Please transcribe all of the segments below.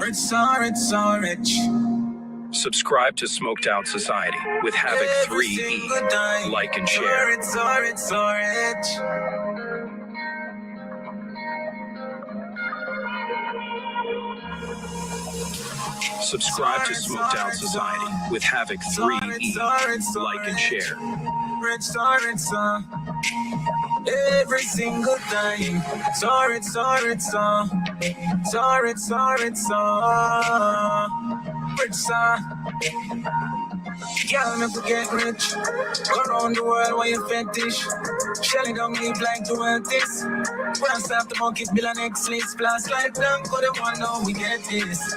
rich. Subscribe to Smoked Out Society with Havoc 3E. Like and share. Rich. Subscribe to Smoked Out Society with Havoc 3E. Like and share. Rich. Every single time. Rich. Girl, make we get rich. Go around the world while you fetish. Shelly don't live like the world this. Once after monkey bill and X-list. Plus like them, go the one now we get this.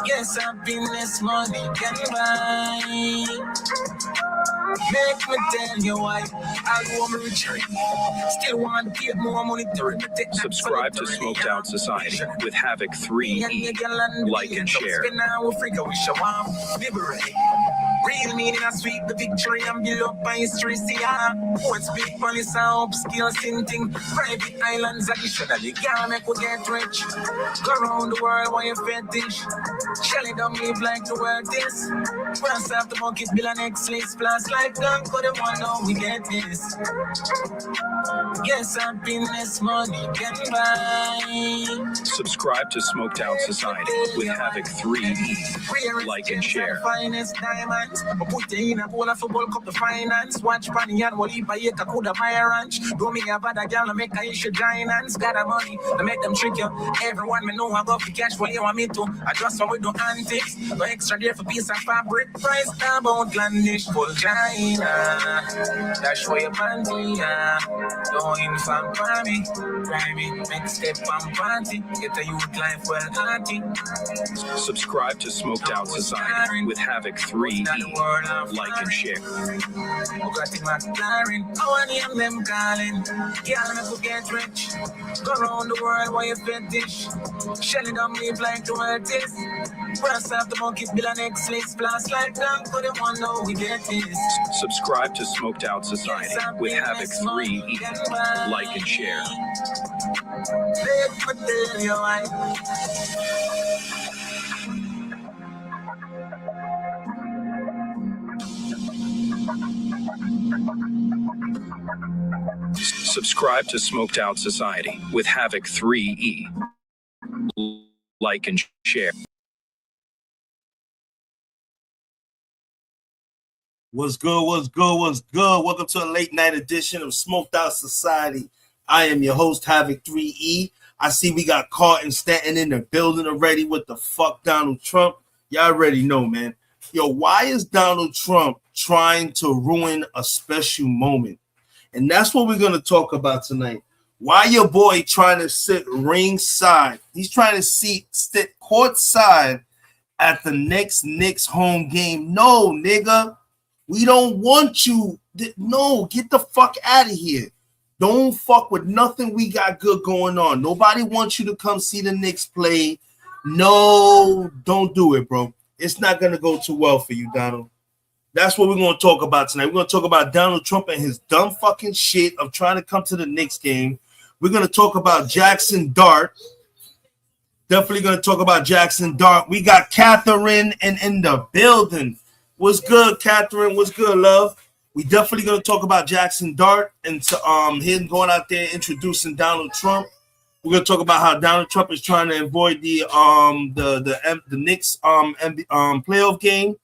Yes, happiness money can buy. Make me tell you why I want me rich. Still want to get more money to subscribe to Smoked Out Society with Havoc 3E. Like and share. Real meaning I sweep the victory and build up my history. See what's big money sound upscale sinting. Private islands additionally. Girl, make we get rich. Go around the world while you fetish. Shelly don't live like the world is. Once after monkeys bill and X-list. Plus like them, go the one now we get this. Yes, happiness money can buy. Subscribe to Smoked Out Society with Havoc 3E. Like and share. Finest diamonds. Put you in a bowl of football cup the finance. Watch Panny and Wally by it, I could have my ranch. Do me a bad girl, make a issue giants. Got a money, I make them trick you. Everyone me know I got the cash for you want me to. I just want we do antics. No extra there for piece of fabric. Price about landish full China. That's where you man me, don't inform for me. Try me, make step and party. Get a youth life well hearty. Subscribe to Smoked Out Society with Havoc 3E. Like and share. Bugatti McLaren, I want him them calling. Girl, make we get rich. Go around the world while you fetish. Shelly don't live like the world is. Once after monkeys bill and X-list. Plus like them, go the one now we get this. Subscribe to Smoked Out Society with Havoc 3E. Like and share. Let me tell you why. Subscribe to Smoked Out Society with Havoc 3E. Like and share. What's good? Welcome to a late night edition of Smoked Out Society. I am your host, Havoc 3E. I see we got Carlton Stanton in the building already with the fuck Donald Trump. Y'all already know, man. Yo, why is Donald Trump trying to ruin a special moment? And that's what we're going to talk about tonight. Why your boy trying to sit ringside? He's trying to sit courtside at the next Knicks home game. No, nigga. We don't want you. No, get the fuck out of here. Don't fuck with nothing we got good going on. Nobody wants you to come see the Knicks play. No, don't do it, bro. It's not going to go too well for you, Donald. That's what we're going to talk about tonight. We're going to talk about Donald Trump and his dumb fucking shit of trying to come to the Knicks game. We're going to talk about Jackson Dart. Definitely going to talk about Jackson Dart. We got Catherine in the building. What's good, Catherine? What's good, love? We definitely going to talk about Jackson Dart and him going out there introducing Donald Trump. We're going to talk about how Donald Trump is trying to avoid the Knicks playoff game.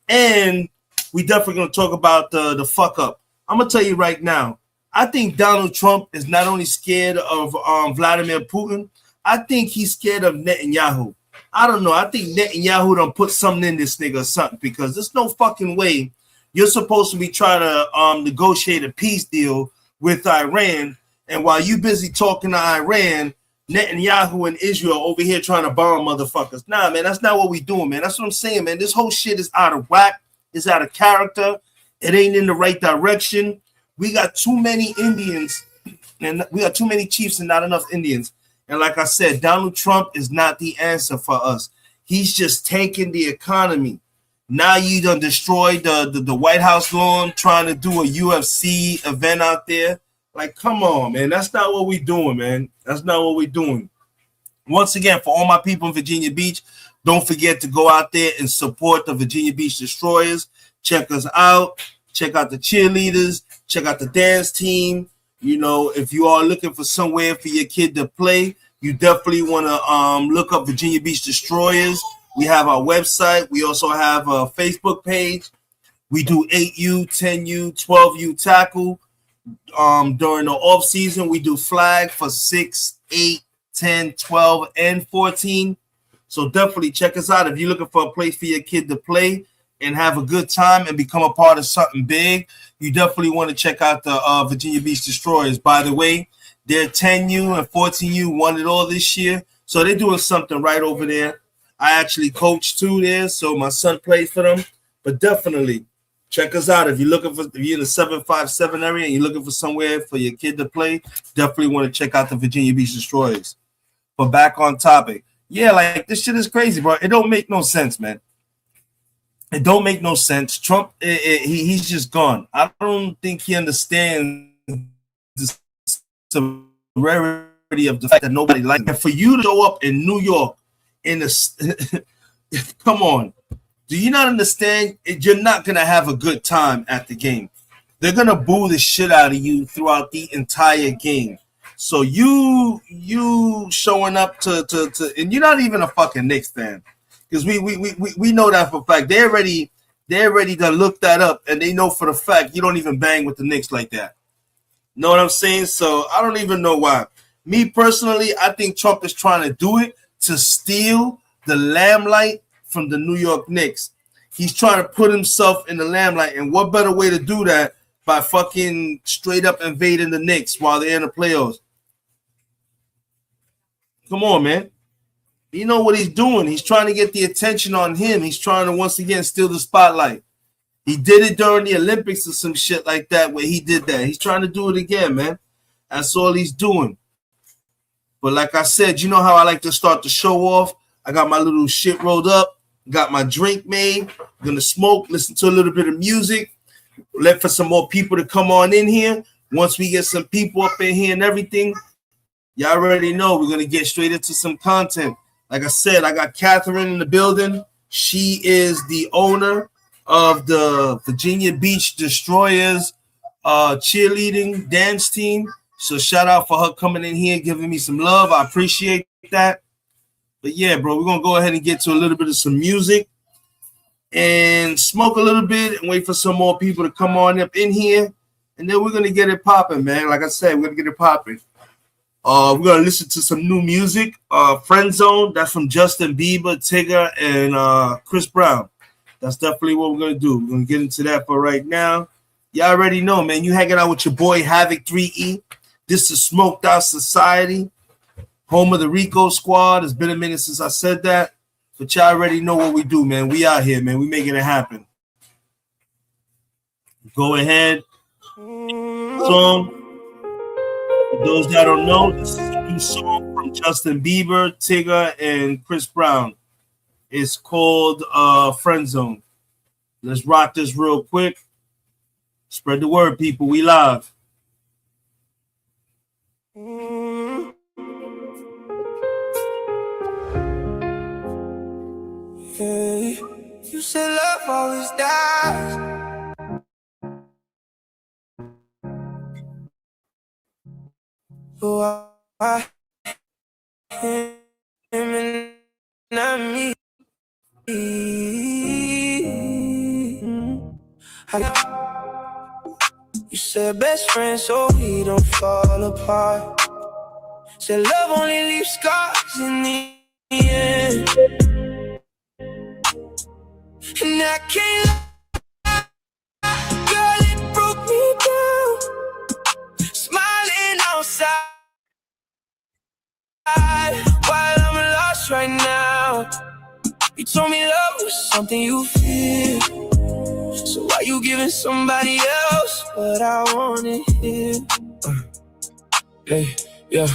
And we definitely going to talk about the fuck up. I'm going to tell you right now, I think Donald Trump is not only scared of Vladimir Putin, I think he's scared of Netanyahu. I don't know. I think Netanyahu done put something in this nigga or something, because there's no fucking way you're supposed to be trying to negotiate a peace deal with Iran, and while you busy talking to Iran, Netanyahu and Israel over here trying to bomb motherfuckers. Nah, man, that's not what we doing, man. That's what I'm saying, man. This whole shit is out of whack. It's out of character. It ain't in the right direction. We got too many Indians, and we got too many chiefs and not enough Indians. And like I said, Donald Trump is not the answer for us. He's just tanking the economy. Now you done destroyed the White House lawn trying to do a UFC event out there. Like, come on, man. That's not what we doing, man. That's not what we doing. Once again, for all my people in Virginia Beach, don't forget to go out there and support the Virginia Beach Destroyers. Check us out. Check out the cheerleaders. Check out the dance team. You know, if you are looking for somewhere for your kid to play, you definitely want to look up Virginia Beach Destroyers. We have our website. We also have a Facebook page. We do 8U, 10U, 12U tackle. During the off season, we do flag for 6, 8, 10, 12, and 14. So definitely check us out if you're looking for a place for your kid to play and have a good time and become a part of something big. You definitely want to check out the Virginia Beach Destroyers. By the way, their 10U and 14U won it all this year, so they're doing something right over there. I actually coach too there, so my son plays for them. But definitely check us out if you're looking for, if you're in the 757 area and you're looking for somewhere for your kid to play. Definitely want to check out the Virginia Beach Destroyers. But back on topic, yeah, like this shit is crazy, bro. It don't make no sense, man. It don't make no sense. Trump, he's just gone. I don't think he understands the severity of the fact that nobody likes him. And for you to show up in New York in the come on. Do you not understand? You're not going to have a good time at the game. They're going to boo the shit out of you throughout the entire game. So you showing up to and you're not even a fucking Knicks fan. Because we know that for a fact. They're ready to look that up, and they know for the fact you don't even bang with the Knicks like that. Know what I'm saying? So I don't even know why. Me personally, I think Trump is trying to do it to steal the limelight from the New York Knicks. He's trying to put himself in the limelight, and what better way to do that by fucking straight up invading the Knicks while they're in the playoffs? Come on, man. You know what he's doing. He's trying to get the attention on him. He's trying to once again steal the spotlight. He did it during the Olympics or some shit like that where he did that. He's trying to do it again, man. That's all he's doing. But like I said, you know how I like to start the show off? I got my little shit rolled up, got my drink made, gonna smoke, listen to a little bit of music, let for some more people to come on in here. Once we get some people up in here and everything, y'all already know we're gonna get straight into some content. Like I said, I got Catherine in the building. She is the owner of the Virginia Beach Destroyers cheerleading dance team. So shout out for her coming in here, giving me some love. I appreciate that. But yeah, bro, we're going to go ahead and get to a little bit of some music and smoke a little bit and wait for some more people to come on up in here. And then we're going to get it popping, man. Like I said, we're going to get it popping. We're going to listen to some new music. Friend Zone, that's from Justin Bieber, Tigger, and Chris Brown. That's definitely what we're going to do. We're going to get into that for right now. Y'all already know, man. You hanging out with your boy, Havoc 3E. This is Smoked Out Society, home of the Rico Squad. It's been a minute since I said that. But y'all already know what we do, man. We out here, man. We making it happen. Go ahead. Song. For those that don't know, this is a new song from Justin Bieber, Tigger, and Chris Brown. It's called Friend Zone. Let's rock this real quick. Spread the word, people. We live. Hey, you said love always dies. Oh, I him and not me. You said best friend so we don't fall apart. Said love only leaves scars in the end. And I can't lie, girl, it broke me down. Smiling outside while I'm lost right now. You told me love was something you feel. So why you giving somebody else what I wanna hear? Hey, yeah.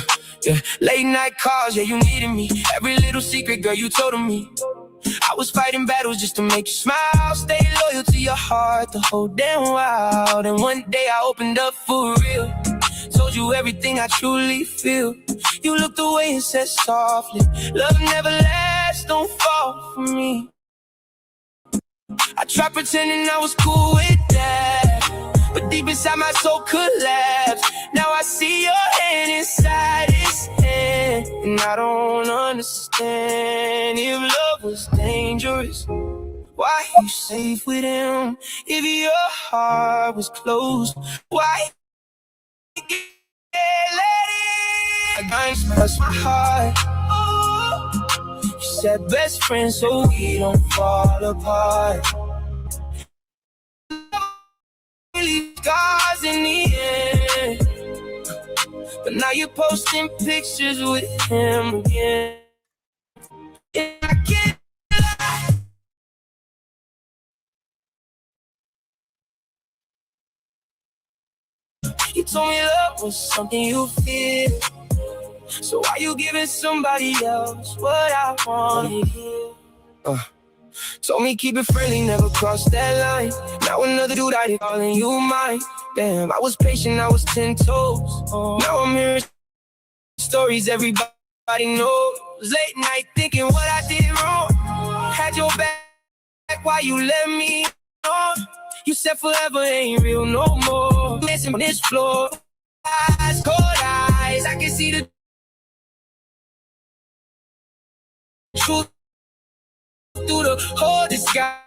Late night calls, yeah, you needed me. Every little secret, girl, you told me. I was fighting battles just to make you smile. Stay loyal to your heart the whole damn while. And one day I opened up for real. Told you everything I truly feel. You looked away and said softly, love never lasts, don't fall for me. I tried pretending I was cool with that, but deep inside my soul collapsed. Now I see your hand inside his hand, and I don't understand. If love was dangerous, why you safe with him? If your heart was closed, why you can't let it? I express my heart. Oh, you said best friends so we don't fall apart. Leave scars in the end, but now you're posting pictures with him again. And I can't lie. You told me love was something you feel, so why you giving somebody else what I wanted here? Told me keep it friendly, never cross that line. Now another dude I did calling you mine. Damn, I was patient, I was 10 toes. Now I'm hearing stories everybody knows. Late night thinking what I did wrong. Had your back while you let me on. You said forever ain't real no more. Dancing on this floor, eyes, cold eyes, I can see the truth through the whole disguise.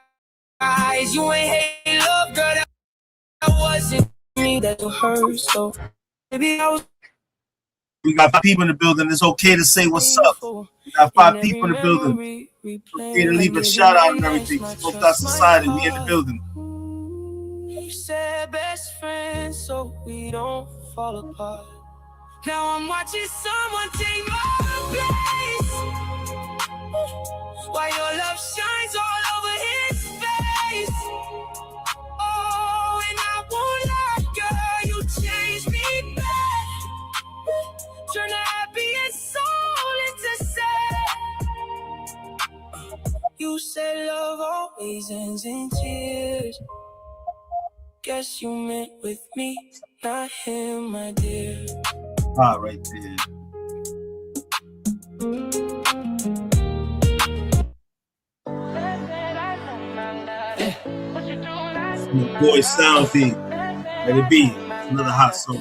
You ain't hate love, girl, that wasn't me that hurt. So maybe I was. We got 5 people in the building. It's okay to say what's up. We got 5 people in the building. It's okay to leave a shout out and everything. Smoked Out Society, we in the building. You said best friends so we don't fall apart. Now I'm watching someone take my place, while your love shines all over his face. Oh, and I won't lie, girl, you changed me back. Turn the happiest soul into sad. You said love always ends in tears. Guess you meant with me, not him, my dear. Ah, right there. Your boy Soundy. Let it be. Another hot song.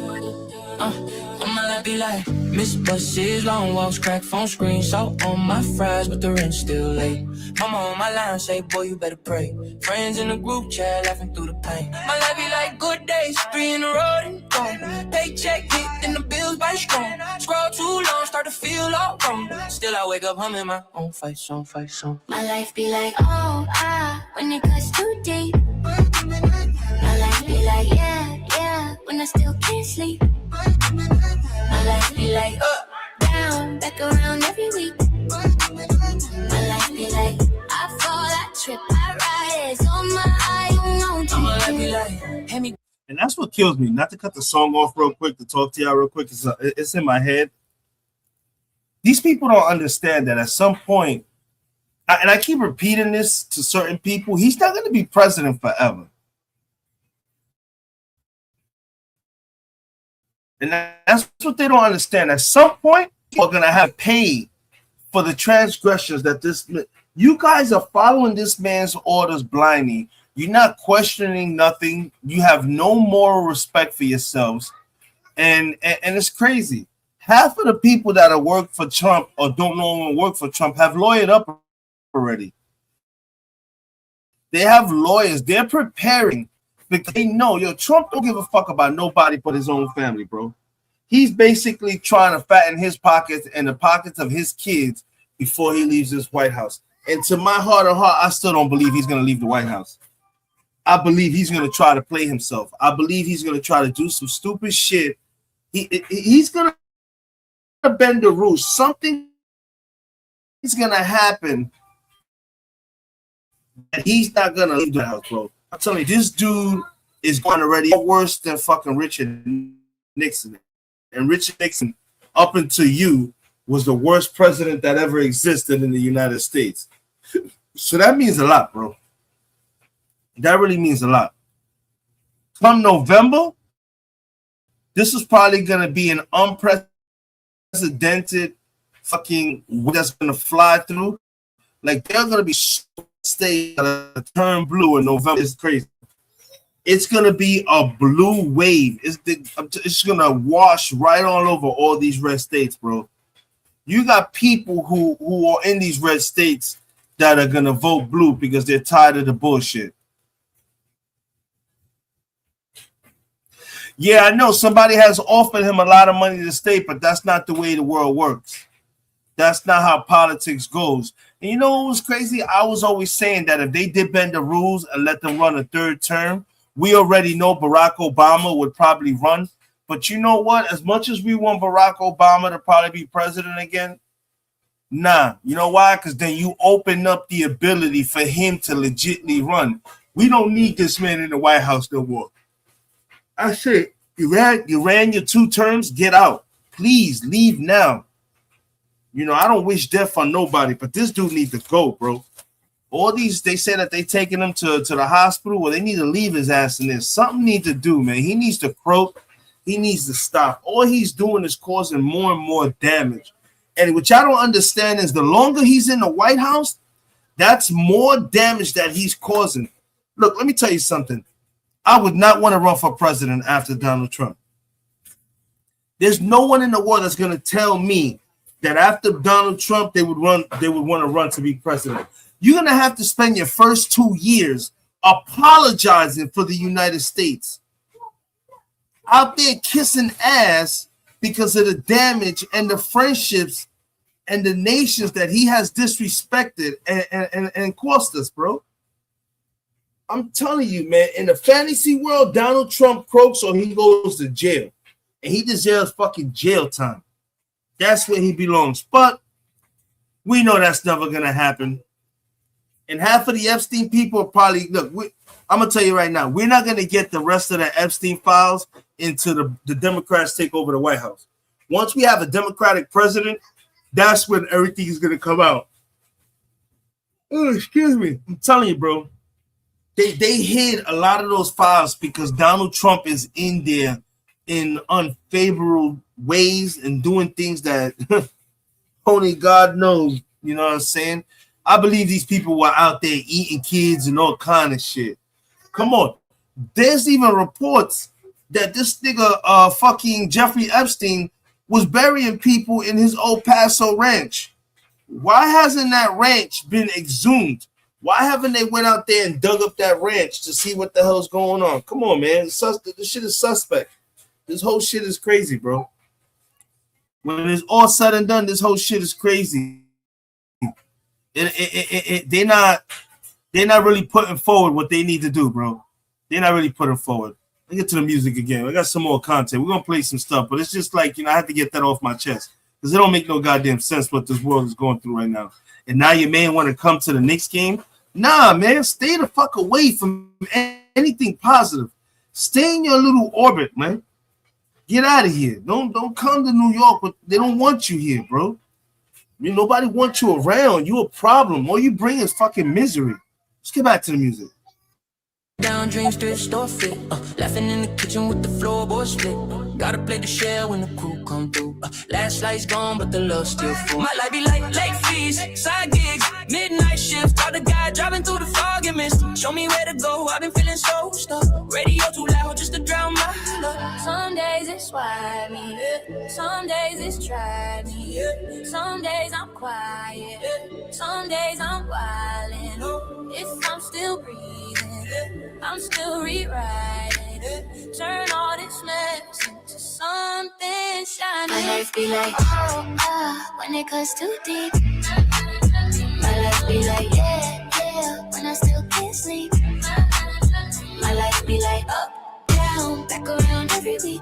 I'ma be like Miss Buses, long walks, crack phone screen, salt on my fries, but the rent's still late. Mama on my line say, boy, you better pray. Friends in the group chat laughing through the pain. My life be like good days, 3 in a row and gone. Paycheck hit, then the bills by strong. Scroll too long, start to feel all wrong. Still I wake up humming my own fight song. My life be like, oh, when it cuts too deep. My life be like, yeah, when I still can't sleep. My life be like, down, back around every week. My life be like, I fall, I trip, I ride, it's on my eye, you know. My life be like, hey me. And that's what kills me. Not to cut the song off real quick, to talk to y'all real quick. It's in my head. These people don't understand that at some point, and I keep repeating this to certain people, he's not going to be president forever. And that's what they don't understand. At some point, people are going to have paid for the transgressions that this. You guys are following this man's orders blindly. You're not questioning nothing. You have no moral respect for yourselves. And it's crazy. Half of the people that have worked for Trump or don't know when work for Trump have lawyered up already. They have lawyers. They're preparing because they know, Trump don't give a fuck about nobody but his own family, bro. He's basically trying to fatten his pockets and the pockets of his kids before he leaves this White House. And to my heart of heart, I still don't believe he's going to leave the White House. I believe he's going to try to play himself. I believe he's going to try to do some stupid shit. He's going to bend the rules. Something is going to happen. And he's not going to leave the White House, bro. I'm telling you, this dude is going already worse than fucking Richard Nixon. And Richard Nixon, up until you, was the worst president that ever existed in the United States. So that means a lot, bro. That really means a lot. Come November, this is probably going to be an unprecedented unprecedented fucking that's gonna fly through. Like they're gonna be stay turn blue in November. It's crazy. It's gonna be a blue wave. It's gonna wash right all over all these red states, bro. You got people who are in these red states that are gonna vote blue because they're tired of the bullshit. Yeah, I know somebody has offered him a lot of money to stay, but that's not the way the world works. That's not how politics goes. And you know what was crazy? I was always saying that if they did bend the rules and let them run a third term, we already know Barack Obama would probably run. But you know what? As much as we want Barack Obama to probably be president again, nah. You know why? Because then you open up the ability for him to legitimately run. We don't need this man in the White House no more. I said, you ran your 2 terms, get out. Please leave now. You know, I don't wish death on nobody, but this dude needs to go, bro. All these, they say that they taking him to the hospital. Well, they need to leave his ass in there. Something needs to do, man. He needs to croak. He needs to stop. All he's doing is causing more and more damage. And what I don't understand is the longer he's in the White House, that's more damage that he's causing. Look, let me tell you something. I would not want to run for president after Donald Trump. There's no one in the world that's going to tell me that after Donald Trump, they would want to run to be president. You're going to have to spend your first 2 years apologizing for the United States. Out there kissing ass because of the damage and the friendships and the nations that he has disrespected and cost us, bro. I'm telling you, man, in the fantasy world, Donald Trump croaks or he goes to jail. And he deserves fucking jail time. That's where he belongs. But we know that's never going to happen. And half of the Epstein people are probably, look, I'm going to tell you right now, we're not going to get the rest of the Epstein files into the Democrats take over the White House. Once we have a Democratic president, that's when everything is going to come out. Oh, excuse me. I'm telling you, bro. They hid a lot of those files because Donald Trump is in there in unfavorable ways and doing things that only God knows. You know what I'm saying? I believe these people were out there eating kids and all kind of shit. Come on. There's even reports that this nigga fucking Jeffrey Epstein was burying people in his El Paso ranch. Why hasn't that ranch been exhumed? Why haven't they went out there and dug up that ranch to see what the hell's going on? Come on, man. This shit is suspect. This whole shit is crazy, bro. When it's all said and done, this whole shit is crazy. They're not really putting forward what they need to do, bro. They're not really putting forward. Let's get to the music again. I got some more content. We're going to play some stuff, but it's just like, I have to get that off my chest because it don't make no goddamn sense what this world is going through right now. And now your man want to come to the Knicks game? Nah, man, stay the fuck away from anything positive. Stay in your little orbit, man. Get out of here. Don't come to New York, but they don't want you here, bro. Nobody wants you around. You a problem. All you bring is fucking misery. Let's get back to the music. Down Dream Street, store fit. Laughing in the kitchen with the floorboard split. Gotta play the shell when the crew come through. Last light's gone, but the love still full. My life be like late fees, side gigs, midnight shift. All the guy driving through the fog and mist. Show me where to go. I've been feeling so stuck. Radio too loud just to drown my love. Some days it's why me, some days it's try me, some days I'm quiet, some days I'm wildin'. If I'm still breathing, I'm still rewriting. Turn all this mess into something shiny. My life be like, when it cuts too deep. My life be like, yeah, when I still can't sleep. My life be like, up, down, back around every week.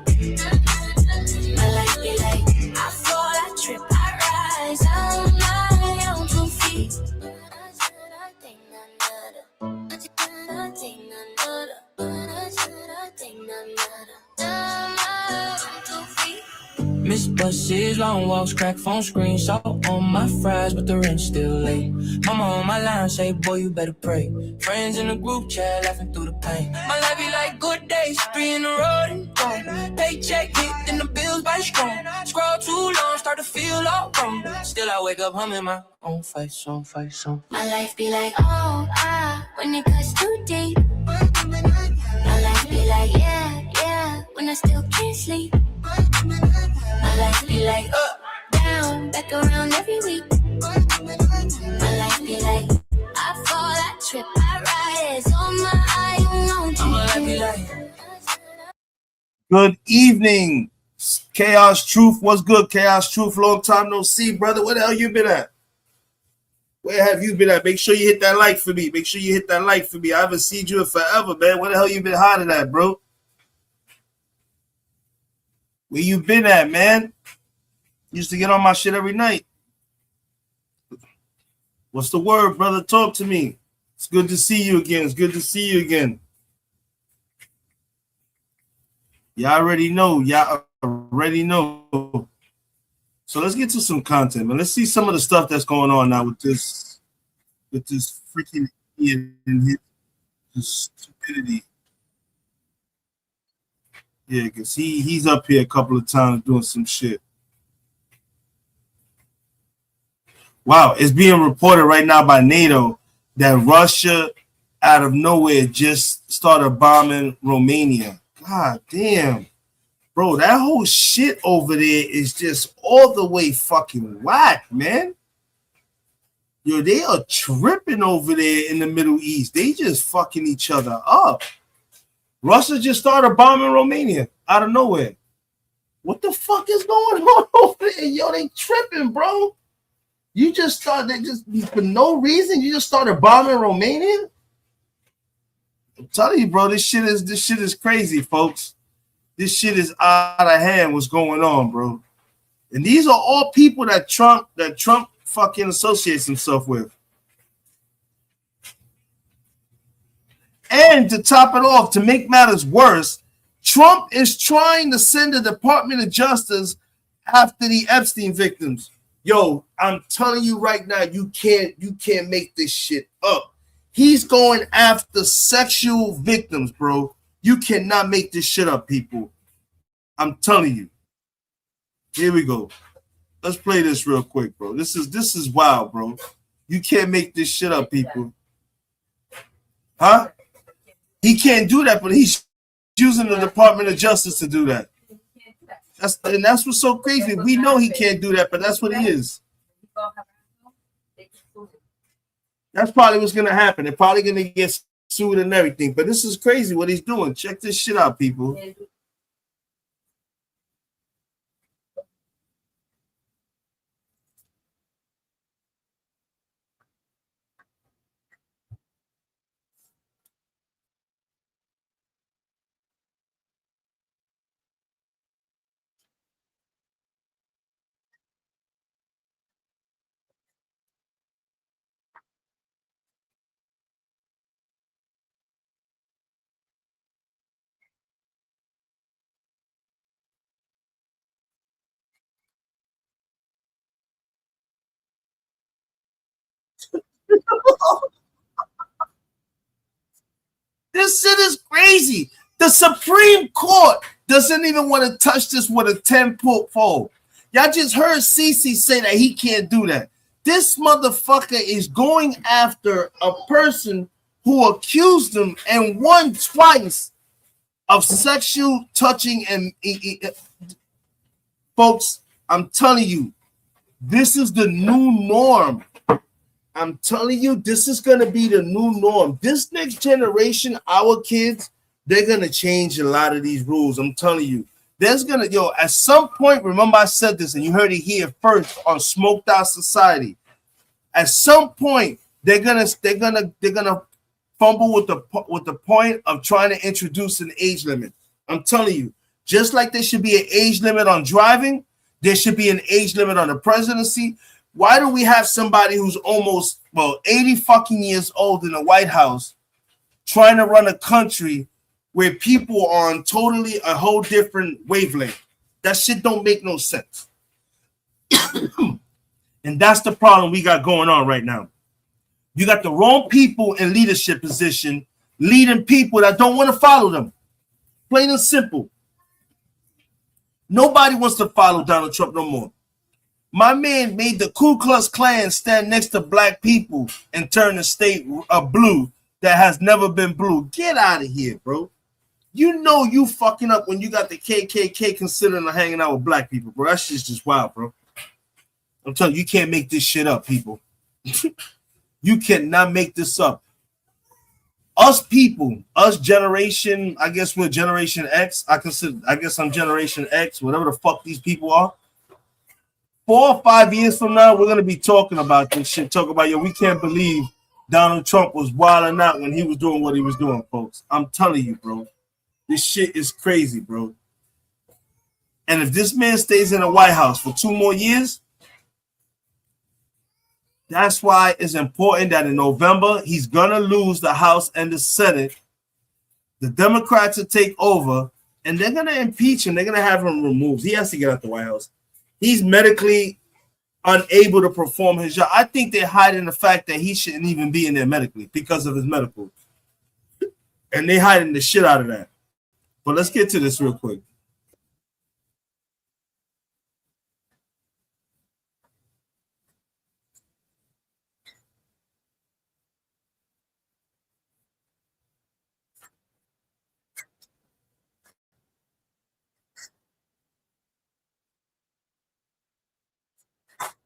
My life be like, I fall, I trip, I rise, I'm my own 2 feet. Miss buses, long walks, crack phone screens. Salt on my fries, but the rent's still late. Mama on my line say, boy, you better pray. Friends in the group chat laughing through the pain. My life be like good days, 3 in a row and gone. Paycheck hit, then the bills by strong. Scroll too long, start to still I wake up humming my own fight song. My life be like, oh, when it cuts too deep. My life be like, yeah, when I still can't sleep. My life be like, up, down, back around every week. My life be like, I fall, I trip, I ride, it's on my eye, you know. My life be like, Good evening, Chaos Truth. What's good, Chaos Truth? Long time no see, brother. Where the hell you been at? Where have you been at? Make sure you hit that like for me. I haven't seen you in forever, man. Where the hell you been hiding at, bro? Where you been at, man? Used to get on my shit every night. What's the word, brother? Talk to me. It's good to see you again. Y'all already know. So let's get to some content, man. Let's see some of the stuff that's going on now with this freaking idiot and his stupidity. Yeah, because he's up here a couple of times doing some shit. Wow, it's being reported right now by NATO that Russia, out of nowhere, just started bombing Romania. God damn. Bro, that whole shit over there is just all the way fucking whack, man. Yo, they are tripping over there in the Middle East. They just fucking each other up. Russia just started bombing Romania out of nowhere. What the fuck is going on over there? Yo, they tripping, bro. You just started, for no reason, you just started bombing Romania? I'm telling you, bro, this shit is crazy, folks. This shit is out of hand. What's going on, bro? And these are all people that Trump fucking associates himself with. And to top it off, to make matters worse, Trump is trying to send the Department of Justice after the Epstein victims. Yo, I'm telling you right now, you can't make this shit up. He's going after sexual victims, bro. You cannot make this shit up, people. I'm telling you. Here we go. Let's play this real quick, bro. This is wild, bro. You can't make this shit up, people. Huh? He can't do that, but he's using the Department of Justice to do that. That's what's so crazy. We know he can't do that, but that's what he is. That's probably what's gonna happen. They're probably gonna get sued and everything. But this is crazy what he's doing. Check this shit out, people. This shit is crazy. The Supreme Court doesn't even want to touch this with a 10-foot pole. Y'all just heard Sisi say that he can't do that. This motherfucker is going after a person who accused him and won twice of sexual touching. And folks, I'm telling you, this is the new norm. I'm telling you, this is going to be the new norm. This next generation, our kids, they're going to change a lot of these rules. I'm telling you. There's going to, at some point, remember I said this and you heard it here first on Smoked Out Society. At some point, they're going to fumble with the point of trying to introduce an age limit. I'm telling you, just like there should be an age limit on driving, there should be an age limit on the presidency. Why do we have somebody who's almost 80 fucking years old in the White House trying to run a country where people are on totally a whole different wavelength? That shit don't make no sense. And that's the problem we got going on right now. You got the wrong people in leadership position leading people that don't want to follow them. Plain and simple. Nobody wants to follow Donald Trump no more. My man made the Ku Klux Klan stand next to black people and turn the state blue that has never been blue. Get out of here, bro. You know you fucking up when you got the KKK considering hanging out with black people, bro. That shit's just wild, bro. I'm telling you, you can't make this shit up, people. You cannot make this up. Us people, us generation, I guess we're Generation X. I guess I'm Generation X, whatever the fuck these people are. 4 or 5 years from now, we're gonna be talking about this shit. Talk about, yo, we can't believe Donald Trump was wilding out when he was doing what he was doing, folks. I'm telling you, bro. This shit is crazy, bro. And if this man stays in the White House for 2 more years, that's why it's important that in November, he's going to lose the House and the Senate. The Democrats will take over, and they're going to impeach him. They're going to have him removed. He has to get out the White House. He's medically unable to perform his job. I think they're hiding the fact that he shouldn't even be in there medically because of his medical. And they're hiding the shit out of that. But let's get to this real quick.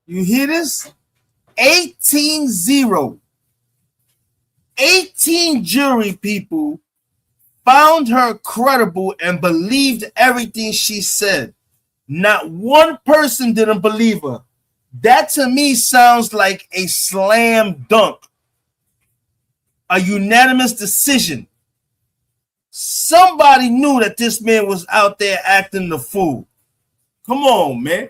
You hear this? 18-0. 18 jury people found her credible and believed everything she said. Not one person didn't believe her. That to me sounds like a slam dunk. A unanimous decision. Somebody knew that this man was out there acting the fool. Come on, man.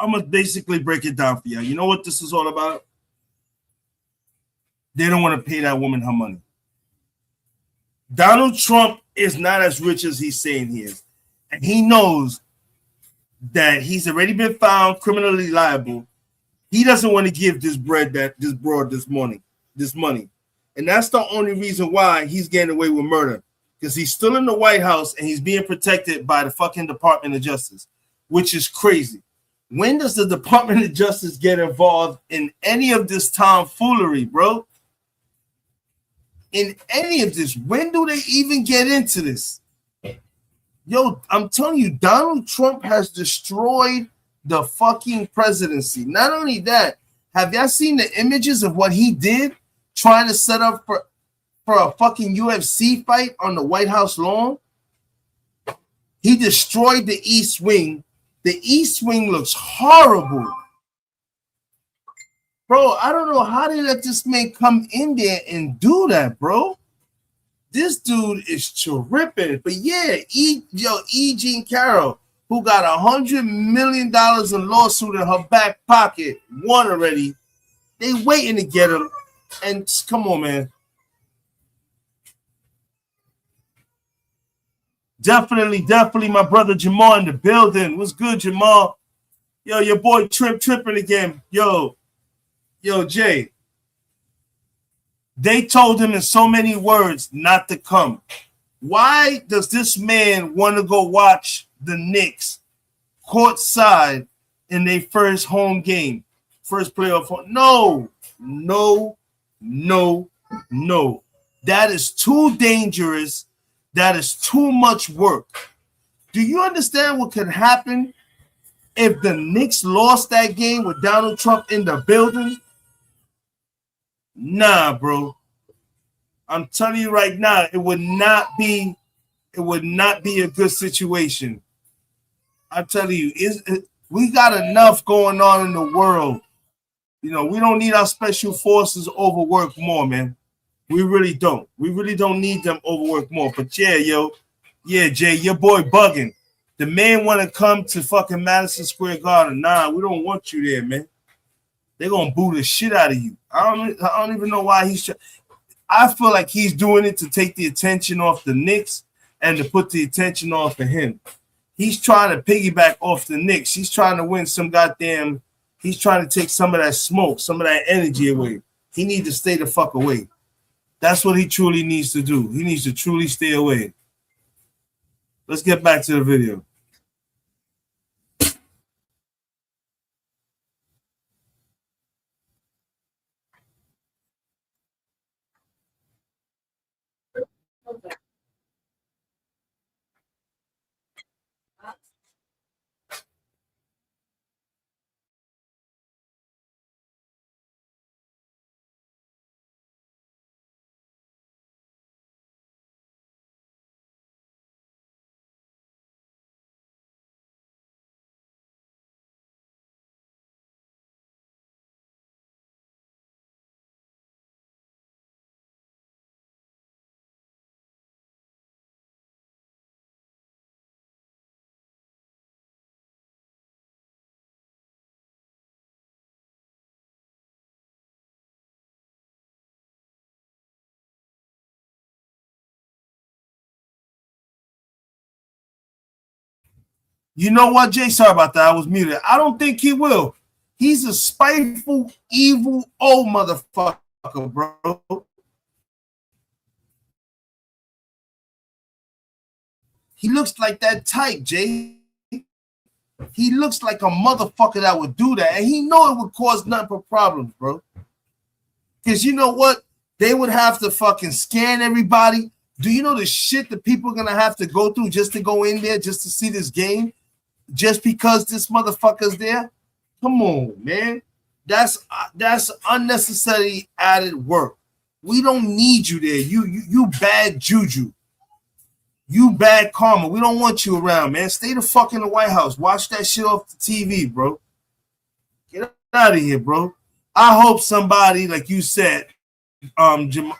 I'm going to basically break it down for you. You know what this is all about? They don't want to pay that woman her money. Donald Trump is not as rich as he's saying he is. And he knows that he's already been found criminally liable. He doesn't want to give this broad this money. And that's the only reason why he's getting away with murder. Because he's still in the White House and he's being protected by the fucking Department of Justice, which is crazy. When does the Department of Justice get involved in any of this tomfoolery, bro? In any of this, when do they even get into this? Yo, I'm telling you, Donald Trump has destroyed the fucking presidency. Not only that, have y'all seen the images of what he did trying to set up for a fucking UFC fight on the White House lawn? He destroyed the East Wing. The East Wing looks horrible. Bro, I don't know how they let this man come in there and do that, bro. This dude is tripping. But yeah, E. Jean Carroll, who got $100 million in lawsuit in her back pocket, won already. They waiting to get him. And come on, man. Definitely, my brother Jamal in the building. What's good, Jamal? Yo, your boy tripping again. Yo, Jay. They told him in so many words not to come. Why does this man want to go watch the Knicks courtside in their first home game, first playoff? No. That is too dangerous. That is too much work. Do you understand what could happen If the Knicks lost that game with Donald Trump in the building, nah, bro. I'm telling you right now, it would not be a good situation. I'm telling you, we got enough going on in the world. You know, we don't need our special forces overwork more, man. We really don't. We really don't need them overwork more. But yeah, Jay, your boy bugging. The man want to come to fucking Madison Square Garden. Nah, we don't want you there, man. They're gonna boo the shit out of you. I don't even know why he's. I feel like he's doing it to take the attention off the Knicks and to put the attention off of him. He's trying to piggyback off the Knicks. He's trying to win some goddamn. He's trying to take some of that smoke, some of that energy away. He needs to stay the fuck away. That's what he truly needs to do. He needs to truly stay away. Let's get back to the video. You know what, Jay? Sorry about that. I was muted. I don't think he will. He's a spiteful, evil, old motherfucker, bro. He looks like that type, Jay. He looks like a motherfucker that would do that. And he know it would cause nothing but problems, bro. Because you know what? They would have to fucking scan everybody. Do you know the shit that people are going to have to go through just to go in there, just to see this game? Just because this motherfucker's there? Come on, man. That's unnecessary added work. We don't need you there. You bad juju. You bad karma. We don't want you around, man. Stay the fuck in the White House. Watch that shit off the TV, bro. Get out of here, bro. I hope somebody, like you said,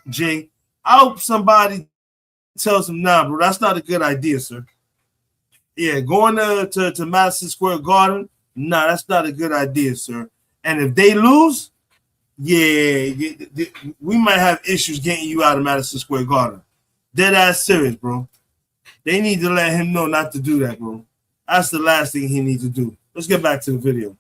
Jay, I hope somebody tells him, nah, bro, that's not a good idea, sir. Yeah, going to Madison Square Garden, nah, that's not a good idea, sir. And if they lose, yeah, we might have issues getting you out of Madison Square Garden. Dead ass serious, bro. They need to let him know not to do that, bro. That's the last thing he needs to do. Let's get back to the video.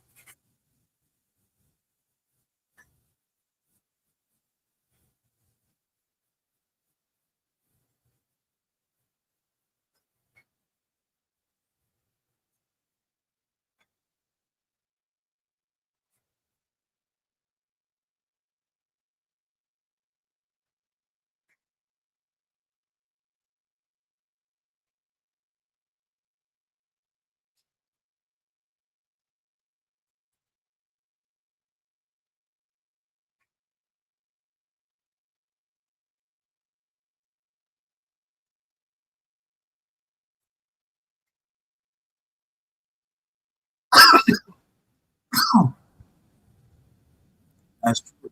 That's true.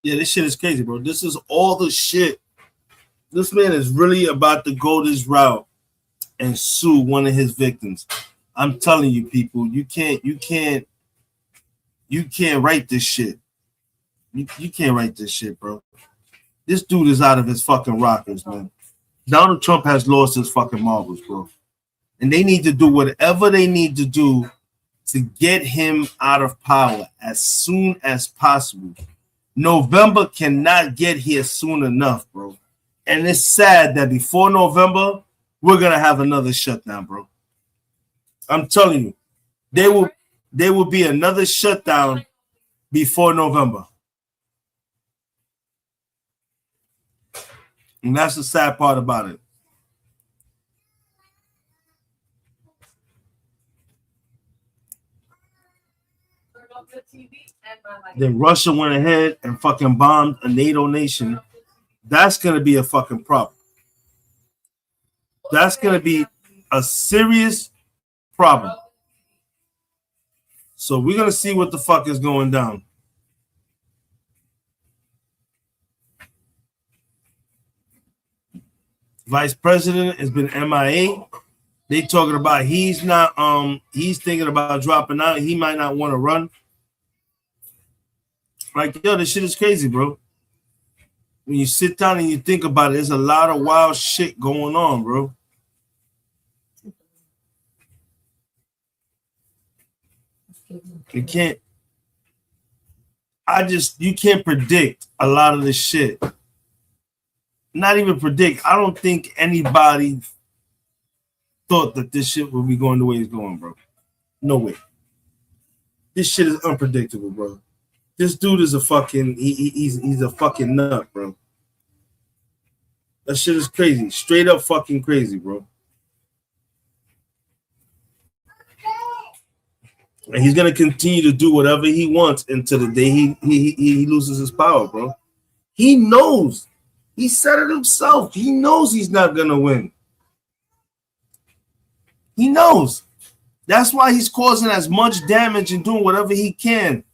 Yeah, this shit is crazy, bro. This is all the shit. This man is really about to go this route and sue one of his victims. I'm telling you, people, you can't write this shit. You can't write this shit, bro. This dude is out of his fucking rockers, man. Donald Trump has lost his fucking marbles, bro. And they need to do whatever they need to do to get him out of power as soon as possible. November cannot get here soon enough, bro. And it's sad that before November, we're gonna have another shutdown, bro. I'm telling you, there will be another shutdown before November. And that's the sad part about it. Then Russia went ahead and fucking bombed a NATO nation. That's going to be a fucking problem. That's going to be a serious problem. So we're going to see what the fuck is going down. Vice President has been MIA. They talking about he's thinking about dropping out. He might not want to run. Like, yo, this shit is crazy, bro. When you sit down and you think about it, there's a lot of wild shit going on, bro. You can't predict a lot of this shit. Not even predict. I don't think anybody thought that this shit would be going the way it's going, bro. No way. This shit is unpredictable, bro. This dude is a fucking he's a fucking nut, bro. That shit is crazy. Straight up fucking crazy, bro. And he's gonna continue to do whatever he wants until the day he loses his power, bro. He knows. He said it himself. He knows he's not gonna win. He knows. That's why he's causing as much damage and doing whatever he can.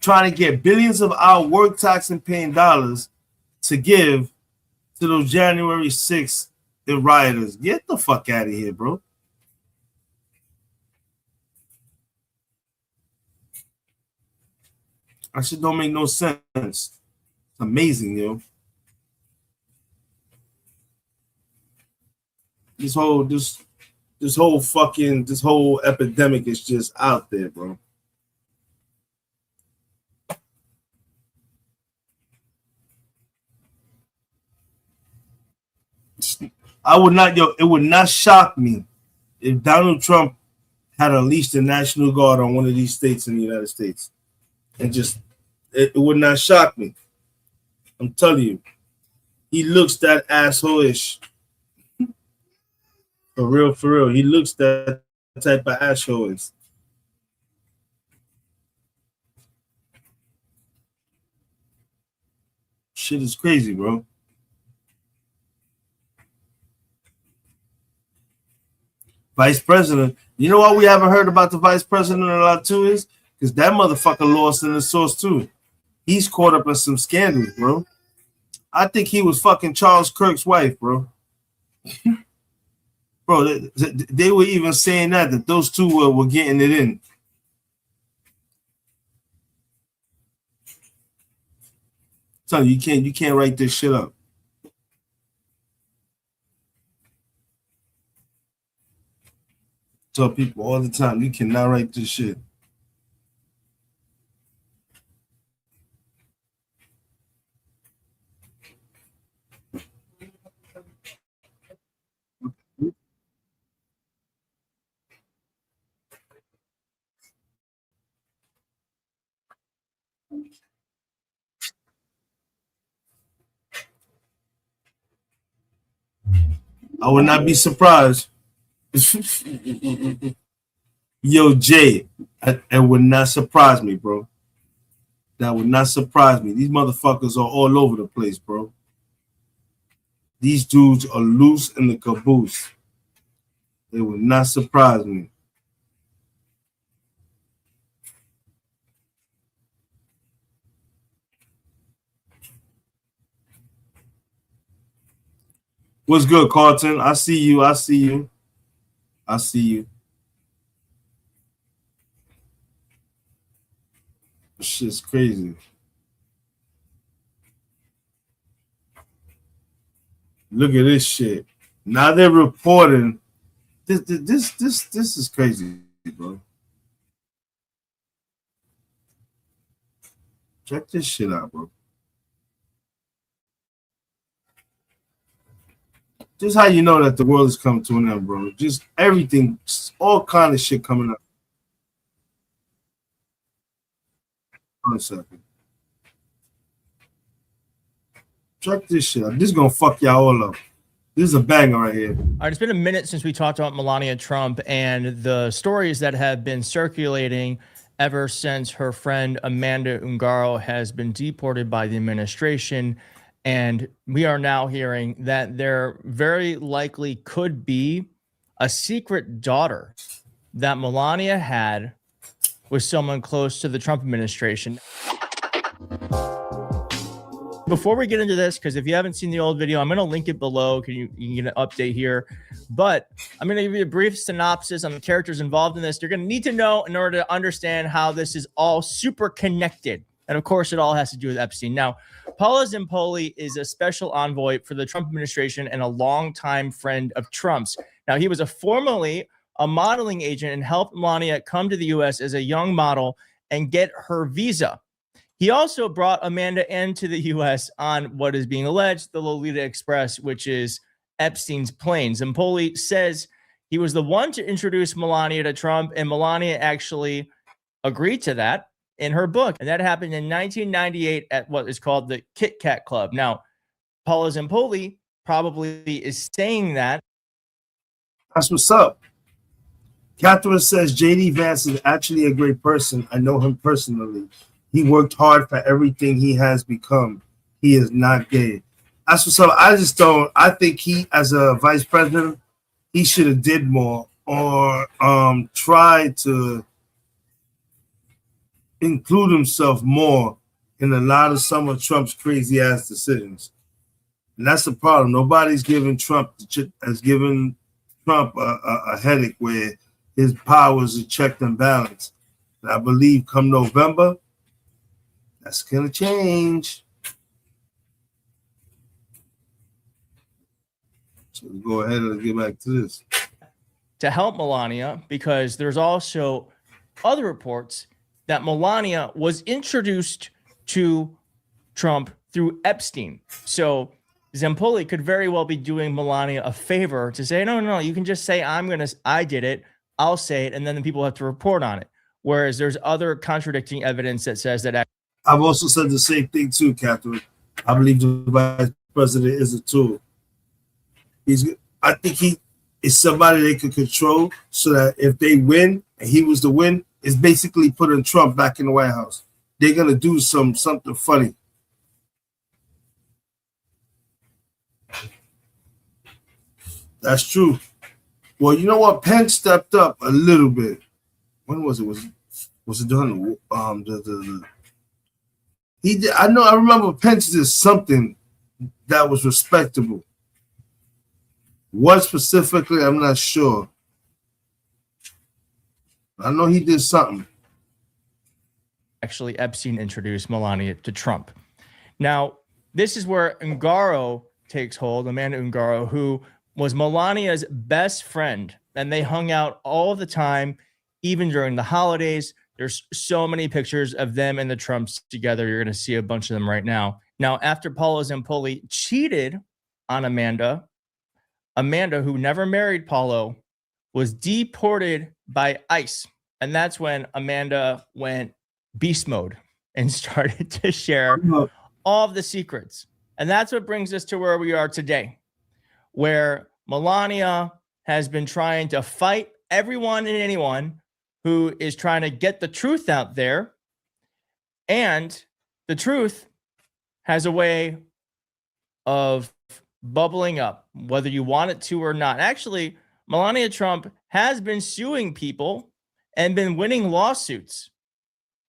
Trying to get billions of our work tax and paying dollars to give to those January 6th rioters. Get the fuck out of here, bro. That shit don't make no sense. It's amazing, yo. This whole epidemic is just out there, bro. It would not shock me if Donald Trump had unleashed the National Guard on one of these states in the United States. And just, it would not shock me. I'm telling you, he looks that asshole-ish. For real. He looks that type of asshole-ish. Shit is crazy, bro. Vice President. You know what we haven't heard about the Vice President a lot too is? Because that motherfucker lost in the source too. He's caught up in some scandals, bro. I think he was fucking Charles Kirk's wife, bro. Bro, they were even saying that those two were getting it in. So you can't write this shit up. Tell people all the time, you cannot write this shit. I would not be surprised. Yo, Jay, it would not surprise me, bro. That would not surprise me. These motherfuckers are all over the place, bro. These dudes are loose in the caboose. It would not surprise me. What's good, Carlton? I see you. I see you. I see you. This shit's crazy. Look at this shit. Now they're reporting. This is crazy, bro. Check this shit out, bro. Just how you know that the world is coming to an end, bro. Just everything, all kind of shit coming up. 1 second. Check this shit out. This is gonna fuck y'all all up. This is a banger right here. All right, it's been a minute since we talked about Melania Trump and the stories that have been circulating ever since her friend Amanda Ungaro has been deported by the administration. And we are now hearing that there very likely could be a secret daughter that Melania had with someone close to the Trump administration. Before we get into this, because if you haven't seen the old video, I'm going to link it below. You can get an update here. But I'm going to give you a brief synopsis on the characters involved in this. You're going to need to know in order to understand how this is all super connected. And of course, it all has to do with Epstein. Now, Paula Zimpoli is a special envoy for the Trump administration and a longtime friend of Trump's. Now, he was formerly a modeling agent and helped Melania come to the U.S. as a young model and get her visa. He also brought Amanda into the U.S. on what is being alleged, the Lolita Express, which is Epstein's plane. Zimpoli says he was the one to introduce Melania to Trump, and Melania actually agreed to that in her book. And that happened in 1998 at what is called the Kit Kat Club. Now, Paula Zimpoli probably is saying that. That's what's up. Catherine says J.D. Vance is actually a great person. I know him personally. He worked hard for everything he has become. He is not gay. That's what's up. I just don't. I think he, as a vice president, he should have did more or tried to include himself more in a lot of some of Trump's crazy ass decisions. And that's the problem. Nobody's giving Trump a headache where his powers are checked and balanced. And I believe come November, that's going to change. So go ahead and get back to this. To help Melania, because there's also other reports that Melania was introduced to Trump through Epstein. So Zimpoli could very well be doing Melania a favor to say, no, you can just say, I did it, I'll say it, and then the people have to report on it. Whereas there's other contradicting evidence that says that. I've also said the same thing too, Catherine. I believe the vice president is a tool. I think he is somebody they could control so that if they win and he was to win, it's basically putting Trump back in the White House. They're gonna do something funny. That's true. Well, you know what? Pence stepped up a little bit. When was it? Was it during he did? I remember Pence did something that was respectable. What specifically, I'm not sure. I know he did something. Actually, Epstein introduced Melania to Trump. Now, this is where Ungaro takes hold, Amanda Ungaro, who was Melania's best friend, and they hung out all the time, even during the holidays. There's so many pictures of them and the Trumps together. You're going to see a bunch of them right now. Now, after Paula Zimpoli cheated on Amanda, who never married Paulo, was deported by ICE. And that's when Amanda went beast mode and started to share all of the secrets. And that's what brings us to where we are today, where Melania has been trying to fight everyone and anyone who is trying to get the truth out there. And the truth has a way of bubbling up, whether you want it to or not. Actually, Melania Trump has been suing people and been winning lawsuits,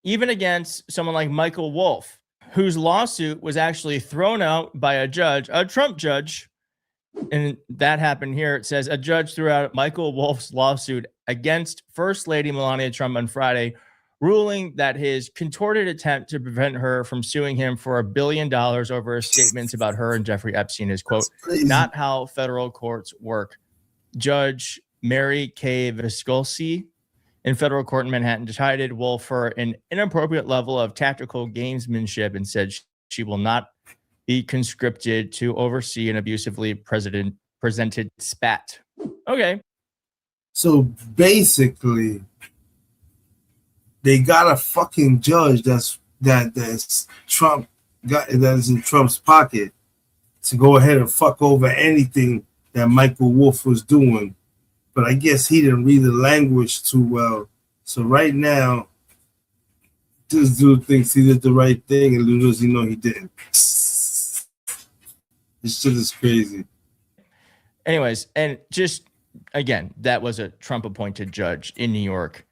even against someone like Michael Wolff, whose lawsuit was actually thrown out by a judge, a Trump judge. And that happened here. It says a judge threw out Michael Wolff's lawsuit against First Lady Melania Trump on Friday, ruling that his contorted attempt to prevent her from suing him for $1 billion over his statements about her and Jeffrey Epstein is, quote, not how federal courts work. Judge Mary Kay Viscosi in federal court in Manhattan decided Wolff for an inappropriate level of tactical gamesmanship and said she will not be conscripted to oversee an abusively presented spat. Okay. So basically, they got a fucking judge that's Trump got that is in Trump's pocket to go ahead and fuck over anything that Michael Wolff was doing. But I guess he didn't read the language too well. So right now, this dude thinks he did the right thing, and little does he know he didn't. This shit is crazy. Anyways, and just again, that was a Trump-appointed judge in New York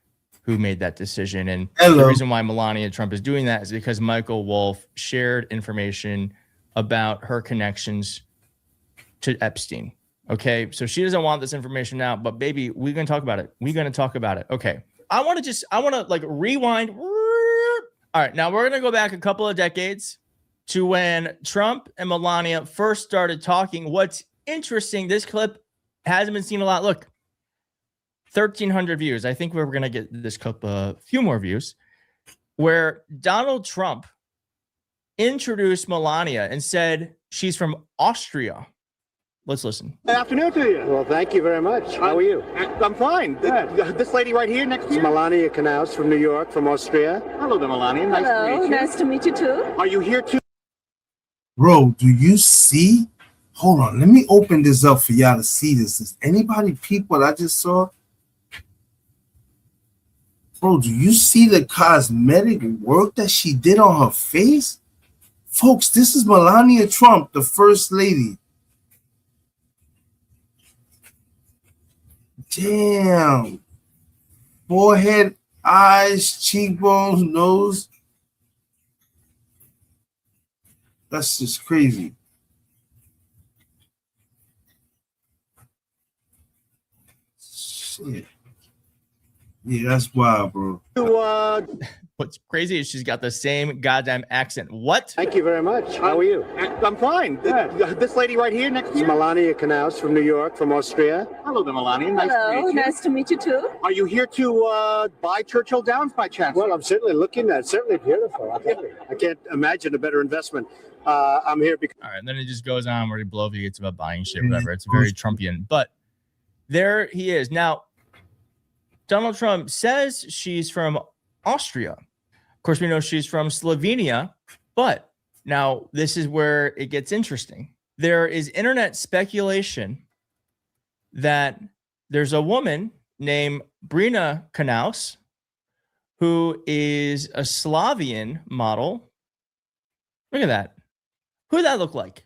who made that decision. And the reason why Melania Trump is doing that is because Michael Wolff shared information about her connections to Epstein. Okay, so she doesn't want this information out, but baby, we're gonna talk about it. We're gonna talk about it. Okay, I want to like rewind. All right, now we're gonna go back a couple of decades to when Trump and Melania first started talking. What's interesting, this clip hasn't been seen a lot. Look, 1,300 views. I think we're gonna get this clip a few more views, where Donald Trump introduced Melania and said she's from Austria. Let's listen. Good afternoon to you. Well, thank you very much. How are you? I'm fine. This lady right here next to you? Melania Knaus from New York, from Austria. Hello there, Melania. Nice Hello, to meet you. nice to meet you too. Are you here too? Bro, do you see? Hold on, let me open this up for y'all to see this. Does anybody peep what I just saw? Bro, do you see the cosmetic work that she did on her face? Folks, this is Melania Trump, the first lady. Damn. Forehead, eyes, cheekbones, nose. That's just crazy. Shit. Yeah, that's wild, bro. What's crazy is she's got the same goddamn accent. What? Thank you very much. How are you? I'm fine. This lady right here next to you? Melania Knaus from New York, from Austria. Hello there, Melania. Nice Hello, to meet you. nice to meet you too. Are you here to buy Churchill Downs by chance? Well, I'm certainly looking at it. Certainly beautiful. I can't imagine a better investment. I'm here because... All right, and then it just goes on where he bloviates about buying shit, whatever. It's very Trumpian. But there he is. Now, Donald Trump says she's from Austria. Of course, we know she's from Slovenia, but now this is where it gets interesting. There is internet speculation that there's a woman named Brina Knaus who is a Slavian model. Look at that. Who did that look like?